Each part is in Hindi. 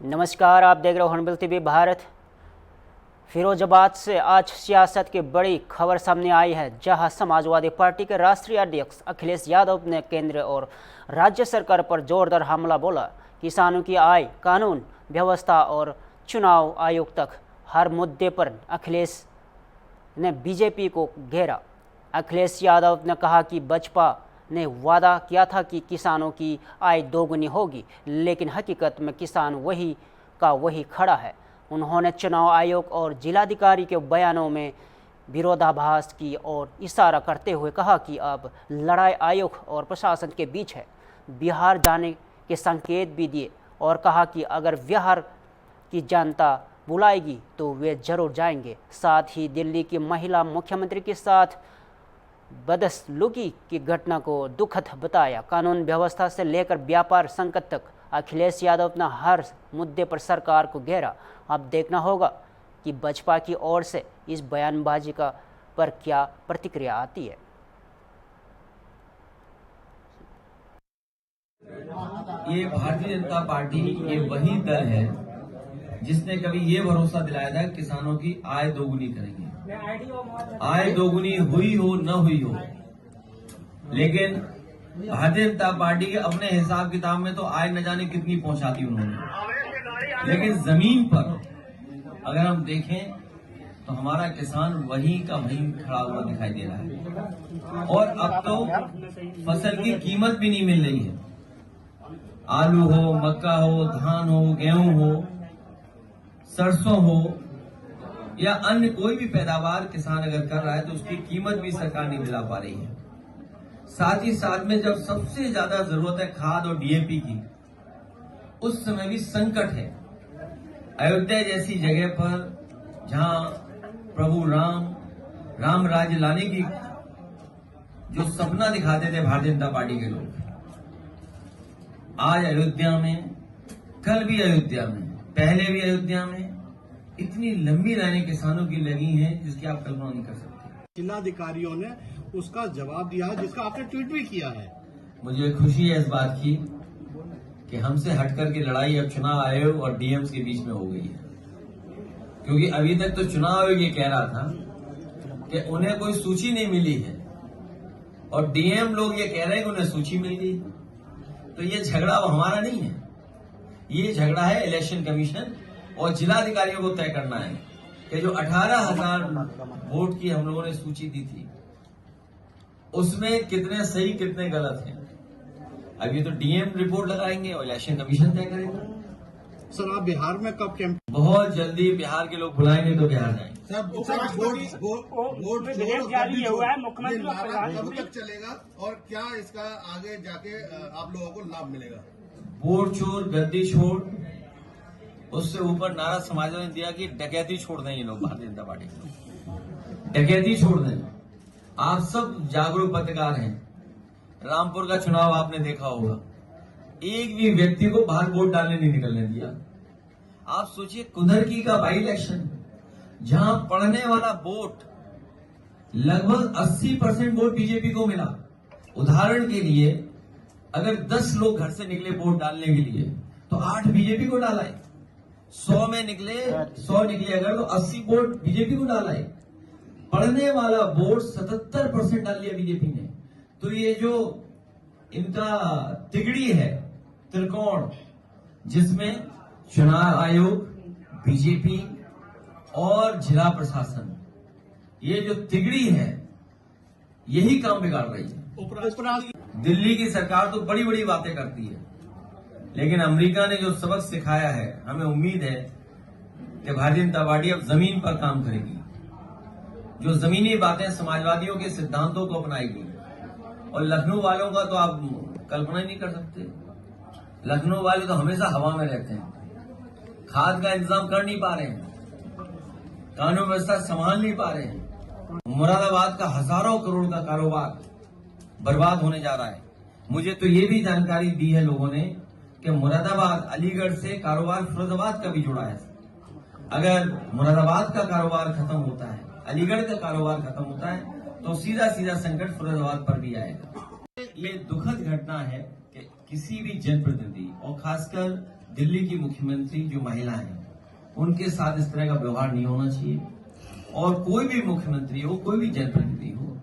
नमस्कार, आप देख रहे हो हॉर्नबिल टीवी भारत। फिरोजाबाद से आज सियासत की बड़ी खबर सामने आई है, जहां समाजवादी पार्टी के राष्ट्रीय अध्यक्ष अखिलेश यादव ने केंद्र और राज्य सरकार पर जोरदार हमला बोला। किसानों की आय, कानून व्यवस्था और चुनाव आयोग तक हर मुद्दे पर अखिलेश ने बीजेपी को घेरा। अखिलेश यादव ने कहा कि बसपा ने वादा किया था कि किसानों की आय दोगुनी होगी, लेकिन हकीकत में किसान वही का वही खड़ा है। उन्होंने चुनाव आयोग और जिलाधिकारी के बयानों में विरोधाभास की ओर इशारा करते हुए कहा कि अब लड़ाई आयोग और प्रशासन के बीच है। बिहार जाने के संकेत भी दिए और कहा कि अगर बिहार की जनता बुलाएगी तो वे जरूर जाएंगे। साथ ही दिल्ली की महिला मुख्यमंत्री के साथ बदसलूकी की घटना को दुखद बताया। कानून व्यवस्था से लेकर व्यापार संकट तक अखिलेश यादव ने हर मुद्दे पर सरकार को घेरा। अब देखना होगा कि बसपा की ओर से इस बयानबाजी पर क्या प्रतिक्रिया आती है। ये भारतीय जनता पार्टी ये वही दल है जिसने कभी ये भरोसा दिलाया था किसानों की आय दोगुनी करेंगे। आय दोगुनी हुई हो न हुई हो, लेकिन भारतीय जनता पार्टी के अपने हिसाब किताब में तो आय न जाने कितनी पहुंचाती उन्होंने, लेकिन जमीन पर अगर हम देखें तो हमारा किसान वहीं का वहीं खड़ा हुआ दिखाई दे रहा है। और अब तो फसल की कीमत भी नहीं मिल रही है। आलू हो, मक्का हो, धान हो, गेहूं हो, सरसों हो या अन्य कोई भी पैदावार किसान अगर कर रहा है तो उसकी कीमत भी सरकार नहीं दिला पा रही है। साथ ही साथ में जब सबसे ज्यादा जरूरत है खाद और डीएपी की, उस समय भी संकट है। अयोध्या जैसी जगह पर जहां प्रभु राम राज्य लाने की जो सपना दिखाते थे भारतीय जनता पार्टी के लोग, आज अयोध्या में, कल भी अयोध्या में, पहले भी अयोध्या में इतनी लंबी लाइनें किसानों की लगी हैं जिसकी आप कल्पना नहीं कर सकते। जिलाधिकारियों ने उसका जवाब दिया है, जिसका आपने ट्वीट भी किया है। मुझे खुशी है इस बात की कि हमसे हटकर की लड़ाई अब चुनाव आयोग और डीएम्स के बीच में हो गई है, क्योंकि अभी तक तो चुनाव आयोग ये कह रहा था कि उन्हें कोई सूची नहीं मिली है और डीएम लोग ये कह रहे हैं कि उन्हें सूची मिल गई। तो ये झगड़ा अब हमारा नहीं है, ये झगड़ा है इलेक्शन कमीशन और जिलाधिकारियों को तय करना है कि जो 18,000 वोट की हम लोगों ने सूची दी थी उसमें कितने सही कितने गलत हैं। अभी तो डीएम रिपोर्ट लगाएंगे और इलेक्शन कमीशन तय करेगा। सर, आप बिहार में कब कैंप? बहुत जल्दी बिहार के लोग बुलाएंगे तो बिहार जाएंगे। वोट जारी हुआ है, मुख्यमंत्री कब तक चलेगा और क्या इसका आगे जाके आप लोगों को लाभ मिलेगा? वोट चोर गद्दी छोड़, उससे ऊपर नारा समाजवादी ने दिया कि डकैती छोड़ दें ये लोग, भारतीय जनता पार्टी डकैती छोड़ दें। आप सब जागरूक पत्रकार हैं, रामपुर का चुनाव आपने देखा होगा, एक भी व्यक्ति को बाहर वोट डालने नहीं निकलने दिया। आप सोचिए कुंदरकी का बाई इलेक्शन, जहां पढ़ने वाला वोट लगभग 80% वोट बीजेपी को मिला। उदाहरण के लिए अगर 10 लोग घर से निकले वोट डालने के लिए तो 8 बीजेपी को डाला है। 100 निकले अगर तो 80 वोट बीजेपी को डाला है। पढ़ने वाला वोट 77% डाल लिया बीजेपी ने। तो ये जो इनका तिगड़ी है, त्रिकोण, जिसमें चुनाव आयोग, बीजेपी और जिला प्रशासन, ये जो तिगड़ी है यही काम बिगाड़ रही है। दिल्ली की सरकार तो बड़ी बड़ी बातें करती है, लेकिन अमेरिका ने जो सबक सिखाया है, हमें उम्मीद है कि भारतीय जनता पार्टी अब जमीन पर काम करेगी, जो जमीनी बातें समाजवादियों के सिद्धांतों को अपनाएगी। और लखनऊ वालों का तो आप कल्पना ही नहीं कर सकते। लखनऊ वाले तो हमेशा हवा में रहते हैं, खाद का इंतजाम कर नहीं पा रहे हैं, कानून व्यवस्था संभाल नहीं पा रहे हैं। मुरादाबाद का हजारों करोड़ का कारोबार बर्बाद होने जा रहा है। मुझे तो ये भी जानकारी दी है लोगों ने कि मुरादाबाद, अलीगढ़ से कारोबार फिरोजाबाद का भी जुड़ा है। अगर मुरादाबाद का कारोबार खत्म होता है, अलीगढ़ का कारोबार खत्म होता है, तो सीधा सीधा संकट फिरोजाबाद पर भी आएगा। ये दुखद घटना है कि किसी भी जनप्रतिनिधि और खासकर दिल्ली की मुख्यमंत्री जो महिला है उनके साथ इस तरह का व्यवहार नहीं होना चाहिए, और कोई भी मुख्यमंत्री हो, कोई भी जनप्रतिनिधि हो,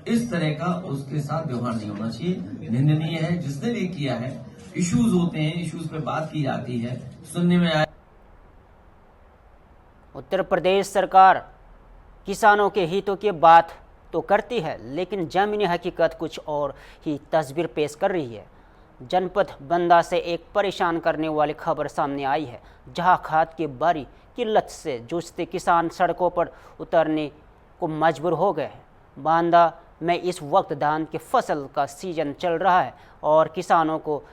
इस तरह का उसके साथ व्यवहार नहीं होना चाहिए। निंदनीय है। जिसने भी किया है, इश्यूज होते हैं, इश्यूज पे बात की जाती है, सुनने में आया। उत्तर प्रदेश सरकार किसानों के हितों की बात तो करती है, लेकिन जमीनी हकीकत कुछ और ही तस्वीर पेश कर रही है। जनपद बंदा से एक परेशान करने वाली खबर सामने आई है, जहां खाद की भारी किल्लत से जूझते किसान सड़कों पर उतरने को मजबूर हो गए हैं। बांदा में इस वक्त धान की फसल का सीजन चल रहा है और किसानों को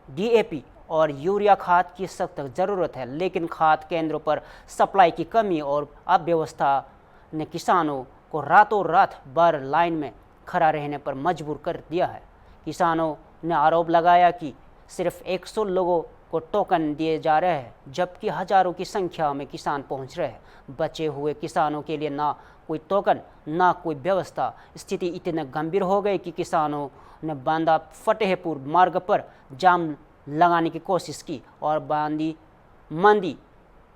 डीएपी और यूरिया खाद की सख्त ज़रूरत है, लेकिन खाद केंद्रों पर सप्लाई की कमी और अव्यवस्था ने किसानों को रातों रात भर लाइन में खड़ा रहने पर मजबूर कर दिया है। किसानों ने आरोप लगाया कि सिर्फ 100 लोगों को टोकन दिए जा रहे हैं, जबकि हजारों की संख्या में किसान पहुंच रहे हैं। बचे हुए किसानों के लिए ना कोई टोकन, ना कोई व्यवस्था। स्थिति इतनी गंभीर हो गई कि किसानों ने बांदा फतेहपुर मार्ग पर जाम लगाने की कोशिश की और बांदी मंडी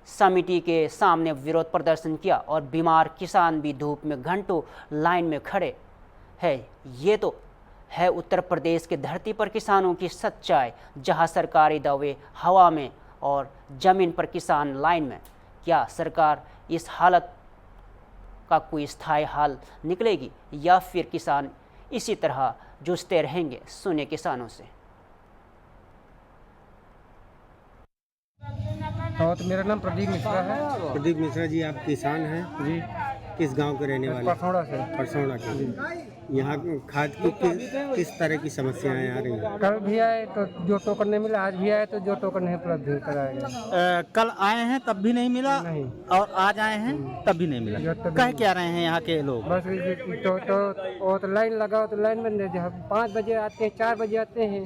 समिति के सामने विरोध प्रदर्शन किया, और बीमार किसान भी धूप में घंटों लाइन में खड़े हैं। ये तो है उत्तर प्रदेश की धरती पर किसानों की सच्चाई, जहां सरकारी दावे हवा में और जमीन पर किसान लाइन में। क्या सरकार इस हालत का कोई स्थायी हल निकलेगी या फिर किसान इसी तरह जूझते रहेंगे? सुने किसानों से। तो मेरा नाम प्रदीप मिश्रा है। प्रदीप मिश्रा जी, आप किसान हैं जी, किस गांव के रहने वाले? परसौड़ा से। परसौड़ा के। यहाँ खाद की किस तरह की समस्याएं आ रही हैं? कल भी आए तो जो टोकन नहीं मिला, आज भी आए तो जो टोकन नहीं उपलब्ध कराया गया। कल आए हैं तब भी नहीं मिला, नहीं। और आज आए हैं तब भी नहीं मिला। कह क्या रहे हैं यहाँ के लोग? बस तो लाइन लगाओ तो लाइन में 5 बजे आते हैं, 4 बजे आते हैं,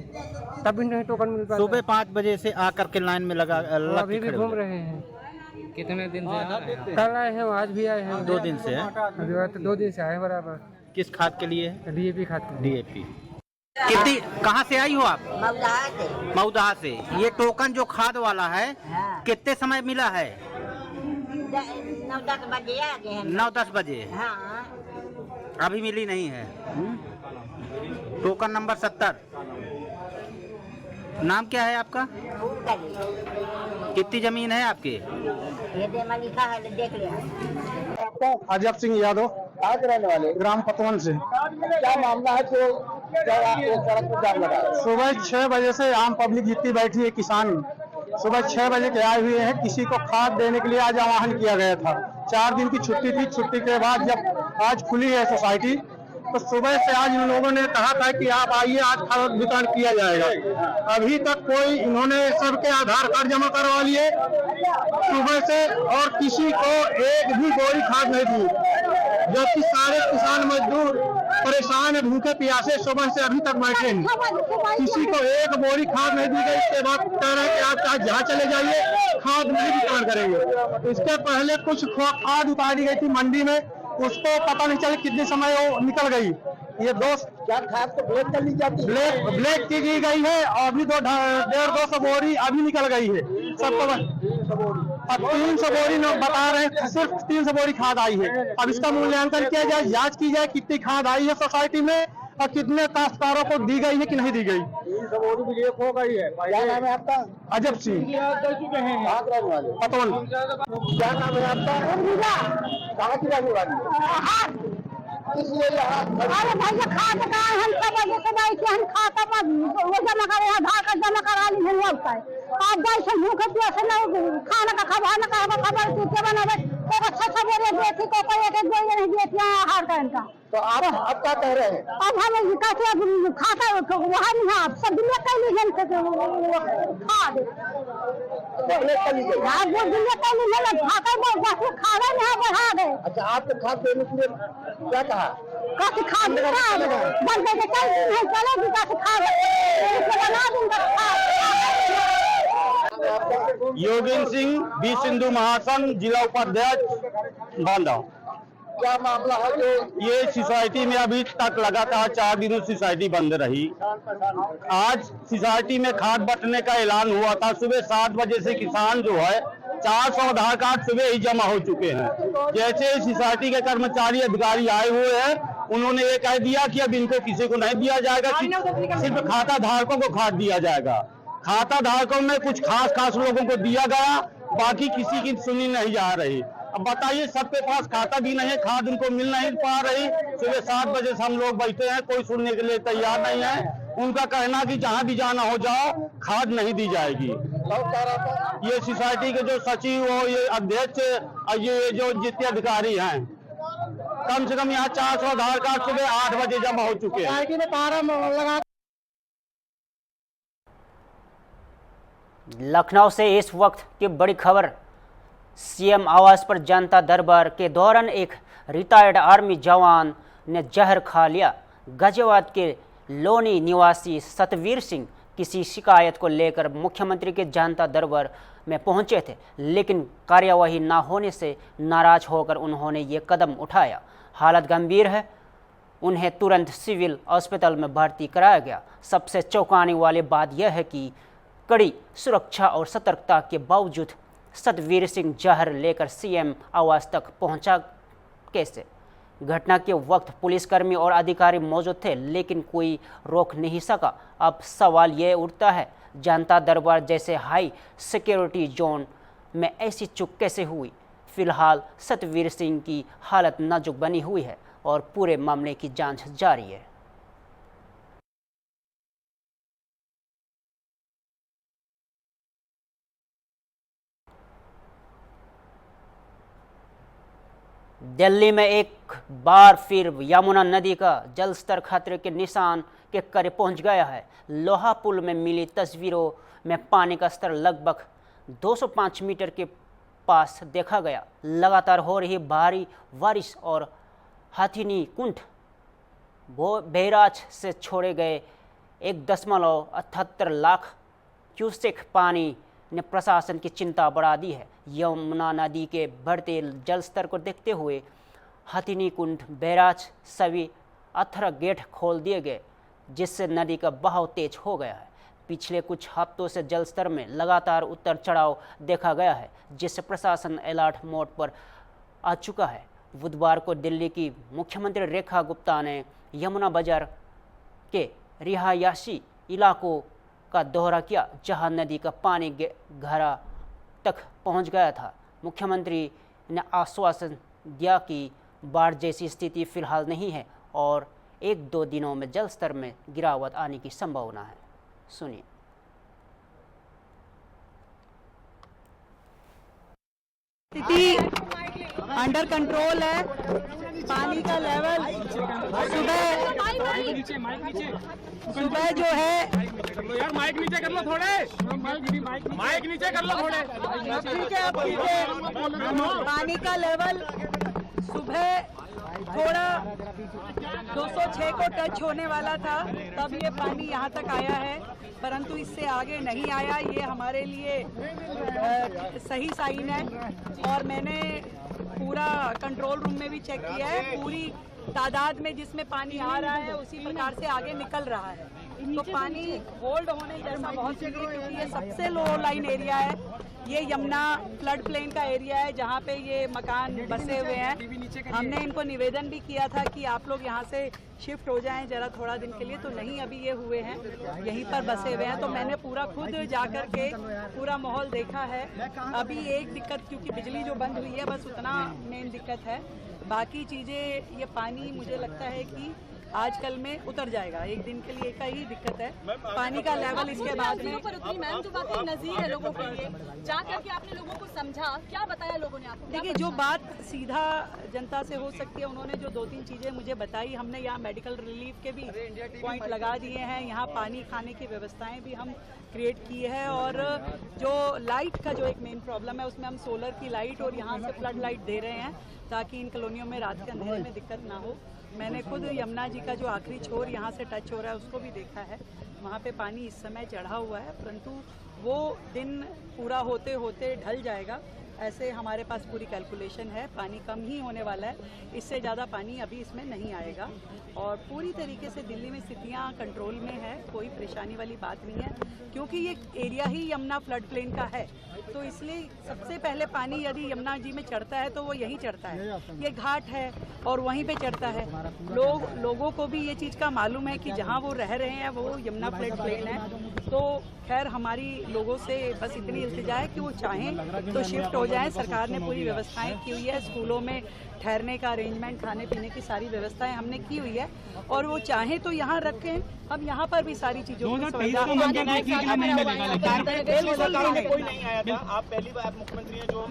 तब भी नहीं टोकन मिल पाता। सुबह 5 बजे से आकर के लाइन में लग अभी भी घूम रहे हैं। कितने दिन से? कल आए हैं, आज भी आए हैं। 2 दिन से है। 2 दिन से आए हैं बराबर। किस खाद के लिए? डीएपी खाद के लिए। डीएपी। कितनी, कहाँ से आई हो आप? मऊदहा से। ये टोकन जो खाद वाला है, हाँ। कितने समय मिला है? 9-10 बजे आ गए हैं। 9-10 बजे। हाँ। अभी मिली नहीं है। Token number 70। नाम क्या है आपका? कितनी जमीन है आपके? ये देमा लिखा है, देख लिया। अजब सिंह यादव, आज रहने वाले ग्राम पतवन से। क्या मामला है जो सड़क पर जाम लगा? सुबह 6 बजे से आम पब्लिक जितनी बैठी है, किसान सुबह 6 बजे के आए हुए हैं। किसी को खाद देने के लिए आज आह्वान किया गया था। 4 दिन की छुट्टी थी। छुट्टी के बाद जब आज खुली है सोसाइटी, तो सुबह से आज इन लोगों ने कहा था कि आप आइए, आज खाद वितरण किया जाएगा। अभी तक कोई, इन्होंने सबके आधार कार्ड जमा करवा लिए सुबह से, और किसी को एक भी बोरी खाद नहीं दी, जबकि सारे किसान मजदूर परेशान है, भूखे प्यासे सुबह से अभी तक बैठे हैं। किसी को एक बोरी खाद नहीं दी गई। इसके बाद कह रहे हैं कि आप चाहे जहाँ चले जाइए, खाद नहीं वितरण करेंगे। इसके पहले कुछ खाद उतारी गई थी मंडी में, उसको पता नहीं चले कितने समय वो निकल गई। ये क्या खाद तो ब्लैक कर ली जाती है, ब्लैक की गई है, और अभी 150-200 बोरी अभी निकल गई है सबको। 300 बोरी बता रहे हैं, सिर्फ 300 बोरी खाद आई है। अब इसका मूल्यांकन किया जाए, जांच की जाए कितनी खाद आई है सोसाइटी में और कितने काश्तकारों को दी गई है कि नहीं दी गई। 300 बोरी भी लीक हो गई है। क्या नाम है आपका? अजब सिंह, पतवन। क्या नाम है आपका? कहाँ की रहने वाली? इसलिए अरे भैया खाद का हम 6 बजे से बैठे, हम खाता पर वो जमा करे, आधार कार्ड जमा करा ली हम लोग का। आप जैसे भूखे प्यासे ना खाना का खबर चूते बनावे, को 6 बोरे देती, को एक बोरे नहीं देती आहार का इनका। तो आप क्या कह रहे हैं? अब हम कहते खाता वहाँ नहीं है, आप सब दुनिया कैली जन से खाद वो दुनिया कैली नहीं खाता, खाना नहीं बढ़ा दे। अच्छा, आपको खाद देने के लिए क्या कहा? काफी खाद बन गए, नहीं चलेगी काफी खाद बना दूंगा। योगेंद्र सिंह, बी सिंधु महासंघ जिला उपाध्यक्ष बांदा। क्या मामला है जो ये सोसाइटी में अभी तक लगातार 4 दिनों सोसाइटी बंद रही। आज सोसाइटी में खाद बंटने का ऐलान हुआ था। सुबह 7 बजे से किसान जो है 400 आधार कार्ड सुबह ही जमा हो चुके हैं। जैसे सोसाइटी के कर्मचारी अधिकारी आए हुए हैं, उन्होंने ये कह दिया कि अब इनको किसी को नहीं दिया जाएगा, सिर्फ खाता धारकों को खाद दिया जाएगा। खाता धारकों में कुछ खास लोगों को दिया गया, बाकी किसी की सुनी नहीं जा रही। अब बताइए, सबके पास खाता भी नहीं है, खाद उनको मिल नहीं पा रही। सुबह 7 बजे से हम लोग बैठे हैं, कोई सुनने के लिए तैयार नहीं है। उनका कहना कि जहां भी जाना हो जाओ, खाद नहीं दी जाएगी। ये सोसाइटी के जो सचिव और ये अध्यक्ष और ये जो जितने अधिकारी हैं, कम से कम यहाँ 400 आधार कार्ड सुबह 8 बजे जमा हो चुके हैं। लखनऊ से इस वक्त की बड़ी खबर। सीएम आवास पर जनता दरबार के दौरान एक रिटायर्ड आर्मी जवान ने जहर खा लिया। गाजियाबाद के लोनी निवासी सतवीर सिंह किसी शिकायत को लेकर मुख्यमंत्री के जनता दरबार में पहुंचे थे, लेकिन कार्यवाही न होने से नाराज होकर उन्होंने ये कदम उठाया। हालत गंभीर है, उन्हें तुरंत सिविल अस्पताल में भर्ती कराया गया। सबसे चौंकाने वाली बात यह है कि कड़ी सुरक्षा और सतर्कता के बावजूद सतवीर सिंह जहर लेकर सीएम आवास तक पहुंचा कैसे? घटना के वक्त पुलिसकर्मी और अधिकारी मौजूद थे, लेकिन कोई रोक नहीं सका। अब सवाल ये उठता है, जनता दरबार जैसे हाई सिक्योरिटी जोन में ऐसी चूक कैसे हुई? फिलहाल सतवीर सिंह की हालत नाजुक बनी हुई है और पूरे मामले की जांच जारी है। दिल्ली में एक बार फिर यमुना नदी का जलस्तर खतरे के निशान के करीब पहुंच गया है। लोहा पुल में मिली तस्वीरों में पानी का स्तर लगभग 205 मीटर के पास देखा गया। लगातार हो रही भारी बारिश और हाथीनी कुंड बैराज से छोड़े गए 1.78 लाख क्यूसेक पानी ने प्रशासन की चिंता बढ़ा दी है। यमुना नदी के बढ़ते जलस्तर को देखते हुए हथिनी कुंड बैराज सभी 18 गेट खोल दिए गए, जिससे नदी का बहाव तेज हो गया है। पिछले कुछ हफ्तों से जलस्तर में लगातार उतार चढ़ाव देखा गया है, जिससे प्रशासन अलर्ट मोड पर आ चुका है। बुधवार को दिल्ली की मुख्यमंत्री रेखा गुप्ता ने यमुना बाजार के रिहायशी इलाकों का दौरा किया, जहां नदी का पानी घरा तक पहुंच गया था। मुख्यमंत्री ने आश्वासन दिया कि बाढ़ जैसी स्थिति फिलहाल नहीं है और 1-2 दिनों में जल स्तर में गिरावट आने की संभावना है। सुनिए। स्थिति अंडर कंट्रोल है। पानी का लेवल सुबह जो है, यार माइक नीचे कर लो थोड़े, माइक नीचे कर लो थोड़े, ठीक है। पानी का लेवल सुबह थोड़ा 206 को टच होने वाला था, तब ये पानी यहाँ तक आया है, परंतु इससे आगे नहीं आया। ये हमारे लिए सही साइन है और मैंने पूरा कंट्रोल रूम में भी चेक किया है। पूरी तादाद में जिसमें पानी आ रहा है उसी प्रकार से आगे निकल रहा है, तो पानी होल्ड होने जैसा बहुत चाहिए, क्योंकि ये सबसे लो लाइन एरिया है। ये यमुना फ्लड प्लेन का एरिया है जहाँ पे ये मकान बसे हुए हैं। हमने इनको निवेदन भी किया था कि आप लोग यहाँ से शिफ्ट हो जाएं जरा थोड़ा दिन के लिए, तो नहीं, अभी ये हुए हैं, यहीं पर बसे हुए हैं। तो मैंने पूरा खुद जाकर के पूरा माहौल देखा है। अभी एक दिक्कत, क्योंकि बिजली जो बंद हुई है, बस उतना मेन दिक्कत है। बाकी चीज़ें, ये पानी मुझे लगता है कि आजकल में उतर जाएगा। एक दिन के लिए का ही दिक्कत है पानी का लेवल। इसके बाद में पर उतनी मैम जो बात नज़ीर है लोगों के लिए, जा करके आपने लोगों को समझा, क्या बताया लोगों ने आपको? देखिए, जो बात सीधा जनता से हो सकती है, उन्होंने जो 2-3 चीज़ें मुझे बताई। हमने यहाँ मेडिकल रिलीफ के भी पॉइंट लगा दिए हैं, यहाँ पानी खाने की व्यवस्थाएं भी हम क्रिएट की है, और जो लाइट का जो एक मेन प्रॉब्लम है उसमें हम सोलर की लाइट और यहाँ से फ्लड लाइट दे रहे हैं, ताकि इन कॉलोनियों में रात के अंधेरे में दिक्कत ना हो। मैंने खुद यमुना जी का जो आखिरी छोर यहाँ से टच हो रहा है उसको भी देखा है। वहाँ पे पानी इस समय चढ़ा हुआ है, परंतु वो दिन पूरा होते होते ढल जाएगा। ऐसे हमारे पास पूरी कैलकुलेशन है, पानी कम ही होने वाला है, इससे ज़्यादा पानी अभी इसमें नहीं आएगा और पूरी तरीके से दिल्ली में स्थितियाँ कंट्रोल में है, कोई परेशानी वाली बात नहीं है क्योंकि ये एरिया ही यमुना फ्लड प्लेन का है। तो इसलिए सबसे पहले पानी यदि यमुना जी में चढ़ता है तो वो यहीं चढ़ता है, ये घाट है और वहीं पे चढ़ता है। लोगों को भी ये चीज़ का मालूम है कि जहाँ वो रह रहे हैं वो यमुना फ्लड प्लेन है। तो खैर हमारी लोगों से बस इतनी इल्तिजा है कि वो चाहें तो शिफ्ट हो जाएं। सरकार ने पूरी व्यवस्थाएं की हुई है, स्कूलों में ठहरने का अरेंजमेंट, खाने पीने की सारी व्यवस्थाएं हमने की हुई है और वो चाहें तो यहाँ रखें। हम यहाँ पर भी सारी चीज़ों की सुविधा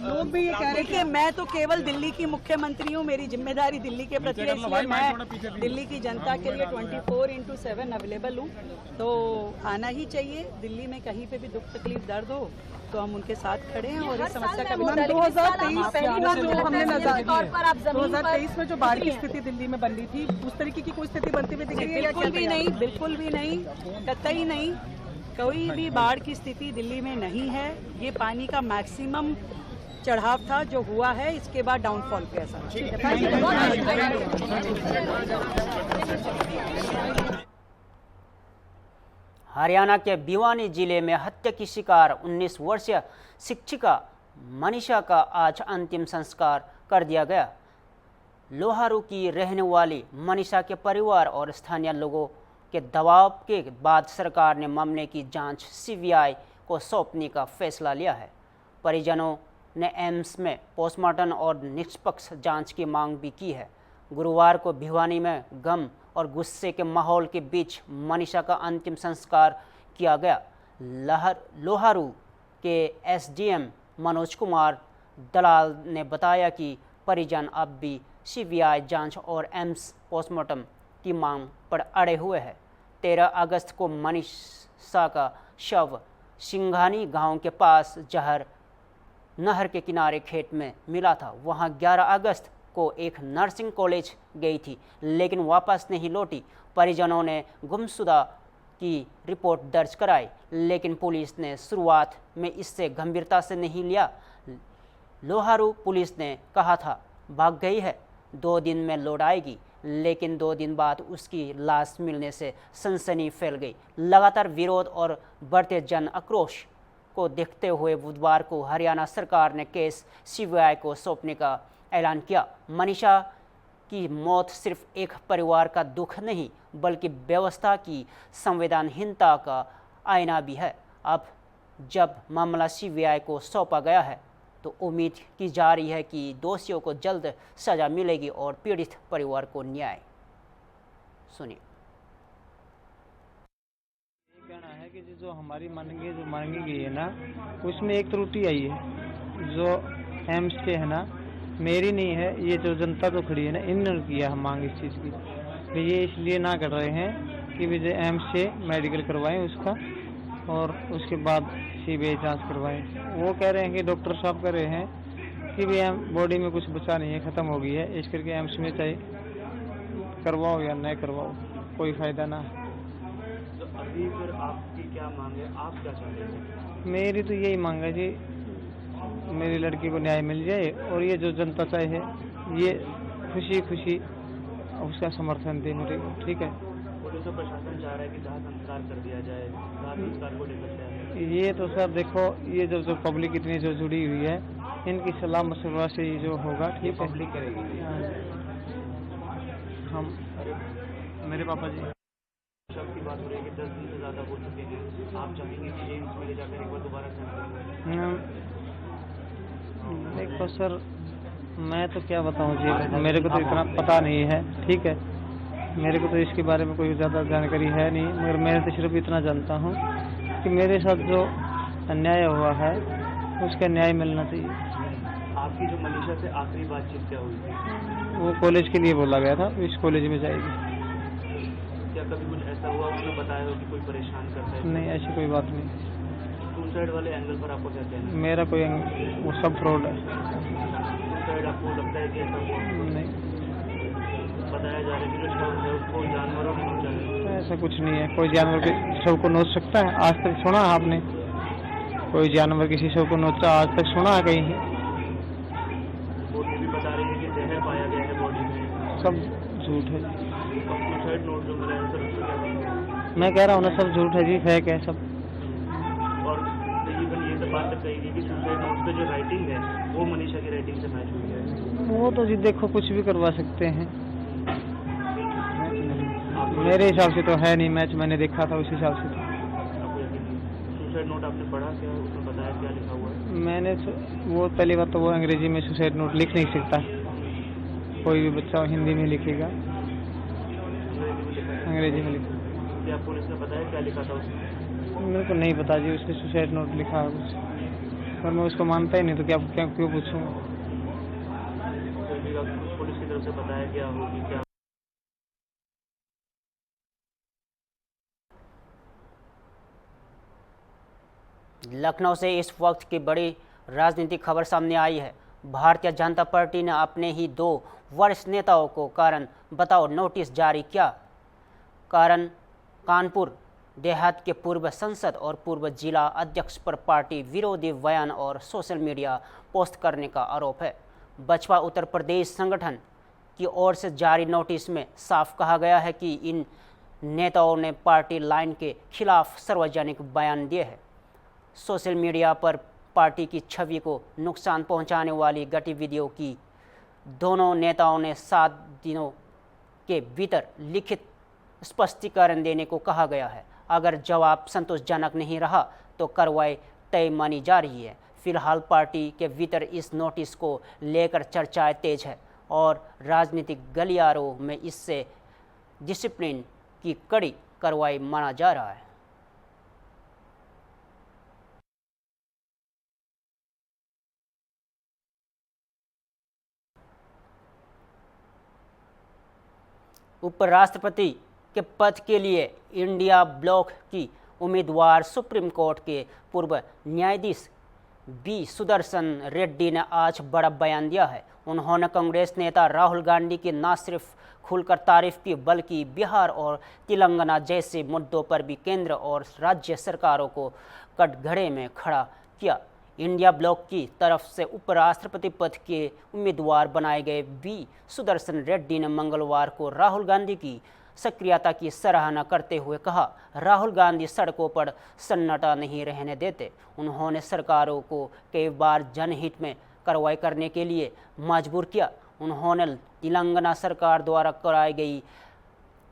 लोग भी ये कह रहे कि मैं तो केवल दिल्ली की मुख्यमंत्री हूँ, मेरी जिम्मेदारी दिल्ली के प्रति है, इसलिए मैं दिल्ली की जनता के लिए 24/7 अवेलेबल हूँ। तो आना ही चाहिए, दिल्ली में कहीं पे भी दुख तकलीफ दर्द हो तो हम उनके साथ खड़े हैं और इस समस्या का 2023 में जो बाढ़ की स्थिति दिल्ली में बन रही थी उस तरीके की कोई स्थिति बनती हुई दिख रही है? बिल्कुल भी नहीं, बिल्कुल भी नहीं, कतई नहीं, कोई भी बाढ़ की स्थिति दिल्ली में नहीं है। ये पानी का मैक्सिमम चढ़ाव था जो हुआ है, इसके बाद डाउनफॉल पे ऐसा। हरियाणा के भिवानी जिले में हत्या की शिकार 19 वर्षीय शिक्षिका मनीषा का आज अंतिम संस्कार कर दिया गया। लोहारू की रहने वाली मनीषा के परिवार और स्थानीय लोगों के दबाव के बाद सरकार ने मामले की जांच सीबीआई को सौंपने का फैसला लिया है। परिजनों ने एम्स में पोस्टमार्टम और निष्पक्ष जांच की मांग भी की है। गुरुवार को भिवानी में गम और गुस्से के माहौल के बीच मनीषा का अंतिम संस्कार किया गया। लोहारू के एसडीएम मनोज कुमार दलाल ने बताया कि परिजन अब भी सीबीआई जांच और एम्स पोस्टमार्टम की मांग पर अड़े हुए हैं। 13 अगस्त को मनीषा का शव सिंघानी गांव के पास जहर नहर के किनारे खेत में मिला था। वहां 11 अगस्त को एक नर्सिंग कॉलेज गई थी लेकिन वापस नहीं लौटी। परिजनों ने गुमशुदा की रिपोर्ट दर्ज कराई लेकिन पुलिस ने शुरुआत में इससे गंभीरता से नहीं लिया। लोहारू पुलिस ने कहा था भाग गई है, 2 दिन में लौट आएगी, लेकिन 2 दिन बाद उसकी लाश मिलने से सनसनी फैल गई। लगातार विरोध और बढ़ते जन आक्रोश को देखते हुए बुधवार को हरियाणा सरकार ने केस सीबीआई को सौंपने का ऐलान किया। मनीषा की मौत सिर्फ एक परिवार का दुख नहीं बल्कि व्यवस्था की संवेदनहीनता का आईना भी है। अब जब मामला सीबीआई को सौंपा गया है तो उम्मीद की जा रही है कि दोषियों को जल्द सजा मिलेगी और पीड़ित परिवार को न्याय। सुनिए। कहना है कि जो हमारी मांगी गई है ना उसमें एक त्रुटि आई है जो एम्स के है ना, मेरी नहीं है, ये जो जनता तो खड़ी है ना इन्होंने किया हम मांग इस चीज़ की। तो ये इसलिए ना कर रहे हैं कि विजय एम्स से मेडिकल करवाएं उसका और उसके बाद सीबीआई जांच करवाएं। वो कह रहे हैं कि डॉक्टर साहब कह रहे हैं कि भी बॉडी में कुछ बचा नहीं है, ख़त्म हो गई है, इस करके एम्स में चाहे करवाओ या नहीं करवाओ कोई फ़ायदा ना है। तो अभी फिर आपकी क्या मांग है, आप क्या चाहते हैं? मेरी तो यही मांग है जी, मेरी लड़की को न्याय मिल जाए और ये जो जनता चाहे ये खुशी खुशी उसका समर्थन दे मेरे को, ठीक है। पुलिस और प्रशासन चाह रहा है कि दाह संस्कार कर दिया जाए, दाह संस्कार को लेकर ये तो सर देखो, ये जो पब्लिक इतनी जो जुड़ी हुई है इनकी सलाह मशवरा से ये जो होगा ठीक है, पब्लिक करेगी। हम मेरे पापा जी शव की बात हो रही है कि 10 दिन से ज़्यादा हो चुके हैं, आप चाहेंगे कि एम्स में ले जाकर एक बार दोबारा देखो सर, मैं तो क्या बताऊं जी, मेरे को तो इतना पता नहीं है, ठीक है, मेरे को तो इसके बारे में कोई ज़्यादा जानकारी है नहीं, मगर मैं तो सिर्फ इतना जानता हूं कि मेरे साथ जो अन्याय हुआ है उसका न्याय मिलना चाहिए। आपकी जो मनीषा से आखिरी बातचीत क्या हुई थी? वो कॉलेज के लिए बोला गया था, इस कॉलेज में जाएगी। क्या कभी कुछ ऐसा हुआ उसने बताया हो कि कोई परेशान करता है? नहीं, ऐसी कोई बात नहीं। सुसाइड वाले एंगल पर आपको क्या कहना है? मेरा कोई वो सब फ्रॉड है। सुसाइड आपको लगता है कि ऐसा हुआ? नहीं, बताया जा रहा है कि जो शव है उसको जानवरों ने नोचा है। ऐसा कुछ नहीं है, कोई जानवर के शव को नोच सकता है? आज तक सुना आपने कोई जानवर किसी शव को नोचा? आज तक सुना है कहीं? सब झूठ है। सुसाइड नोट जो मिला है सर उससे क्या कहेंगे? मैं कह रहा हूँ ना, सब झूठ है जी, फेक है सब। और इवन ये सब बात तक कही कि सुसाइड नोट पे जो राइटिंग है वो मनीषा की राइटिंग से मैच हुई है। वो तो जी देखो कुछ भी करवा सकते हैं, मेरे हिसाब से तो है नहीं मैच, मैंने देखा था उस हिसाब से। सुसाइड नोट आपने पढ़ा क्या, उसमें बताया क्या लिखा हुआ है? मैंने वो पहली बात तो वो अंग्रेजी में सुसाइड नोट लिख नहीं सकता, कोई भी बच्चा हिंदी में लिखेगा, अंग्रेजी में लिखेगा। क्या पुलिस ने बताया क्या लिखा था उसमें? मेरे को नहीं पता जी, उसने सुसाइड नोट लिखा है कुछ, पर मैं उसको मानता ही नहीं तो क्या क्यों पूछूंगा। पुलिस की तरफ से बताया क्या होगी क्या? लखनऊ से इस वक्त की बड़ी राजनीतिक खबर सामने आई है। भारतीय जनता पार्टी ने अपने ही 2 वरिष्ठ नेताओं को कारण बताओ नोटिस जारी किया। कारण कानपुर देहात के पूर्व सांसद और पूर्व जिला अध्यक्ष पर पार्टी विरोधी बयान और सोशल मीडिया पोस्ट करने का आरोप है। बसपा उत्तर प्रदेश संगठन की ओर से जारी नोटिस में साफ कहा गया है कि इन नेताओं ने पार्टी लाइन के खिलाफ सार्वजनिक बयान दिए हैं। सोशल मीडिया पर पार्टी की छवि को नुकसान पहुंचाने वाली गतिविधियों की दोनों नेताओं ने 7 दिनों के भीतर लिखित स्पष्टीकरण देने को कहा गया है। अगर जवाब संतोषजनक नहीं रहा तो कार्रवाई तय मानी जा रही है। फिलहाल पार्टी के भीतर इस नोटिस को लेकर चर्चाएं तेज है और राजनीतिक गलियारों में इससे डिसिप्लिन की कड़ी कार्रवाई माना जा रहा है। उपराष्ट्रपति के पद के लिए इंडिया ब्लॉक की उम्मीदवार सुप्रीम कोर्ट के पूर्व न्यायाधीश बी सुदर्शन रेड्डी ने आज बड़ा बयान दिया है। उन्होंने कांग्रेस नेता राहुल गांधी की न सिर्फ खुलकर तारीफ की बल्कि बिहार और तेलंगाना जैसे मुद्दों पर भी केंद्र और राज्य सरकारों को कटघरे में खड़ा किया। इंडिया ब्लॉक की तरफ से उपराष्ट्रपति पद के उम्मीदवार बनाए गए बी सुदर्शन रेड्डी ने मंगलवार को राहुल गांधी की सक्रियता की सराहना करते हुए कहा, राहुल गांधी सड़कों पर सन्नाटा नहीं रहने देते। उन्होंने सरकारों को कई बार जनहित में कार्रवाई करने के लिए मजबूर किया। उन्होंने तेलंगाना सरकार द्वारा कराई गई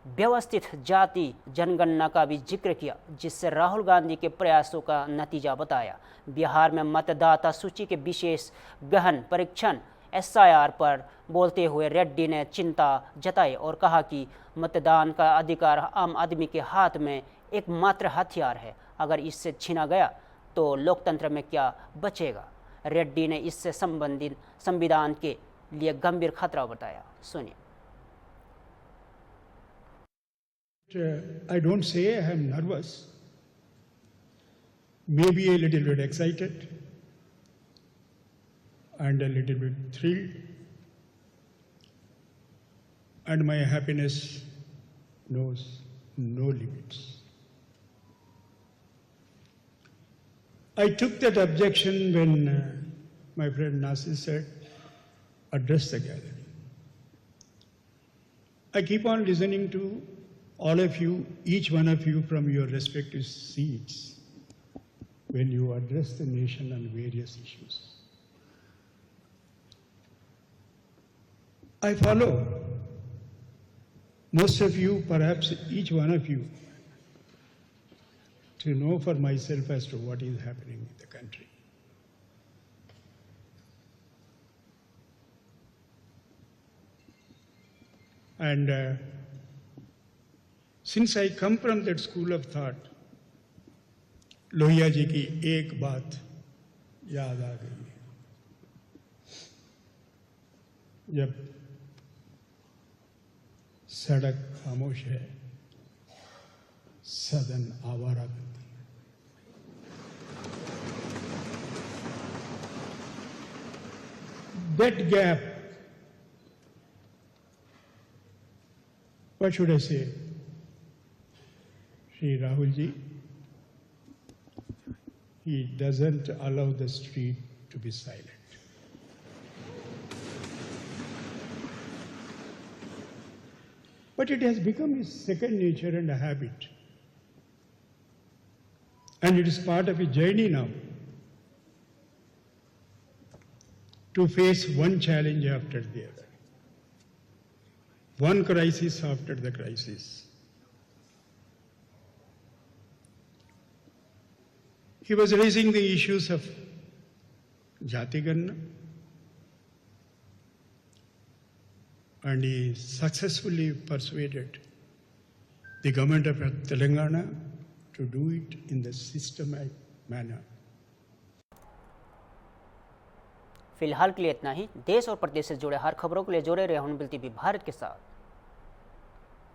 व्यवस्थित जाति जनगणना का भी जिक्र किया, जिससे राहुल गांधी के प्रयासों का नतीजा बताया। बिहार में मतदाता सूची के विशेष गहन परीक्षण SIR पर बोलते हुए रेड्डी ने चिंता जताई और कहा कि मतदान का अधिकार आम आदमी के हाथ में एकमात्र हथियार है। अगर इससे छीना गया तो लोकतंत्र में क्या बचेगा। रेड्डी ने इससे संबंधित संविधान के लिए गंभीर खतरा बताया। सुनिए। I don't say I am nervous, maybe a little bit excited and a little bit thrilled, and my happiness knows no limits. I took that objection when my friend Nasir said, address the gathering. I keep on listening to all of you, each one of you from your respective seats when you address the nation on various issues. I follow most of you, perhaps each one of you, to know for myself as to what is happening in the country. And since I come from that school of thought, Lohia ji की एक बात याद आ गई है। जब सड़क खामोश है, सदन आवारा बनती है। That gap, what should I say? Shri Rahul ji, he doesn't allow the street to be silent. but it has become his second nature and a habit. And it is part of his journey now to face one challenge after the other, one crisis after the crisis. He was raising the issues of Jati Ganna, and he successfully persuaded the government of Telangana to do it in the systematic manner. फिलहाल के लिए इतना ही। देश और प्रदेश से जुड़े हर खबरों के लिए जुड़े रहे हॉर्नबिल टीवी भारत के साथ।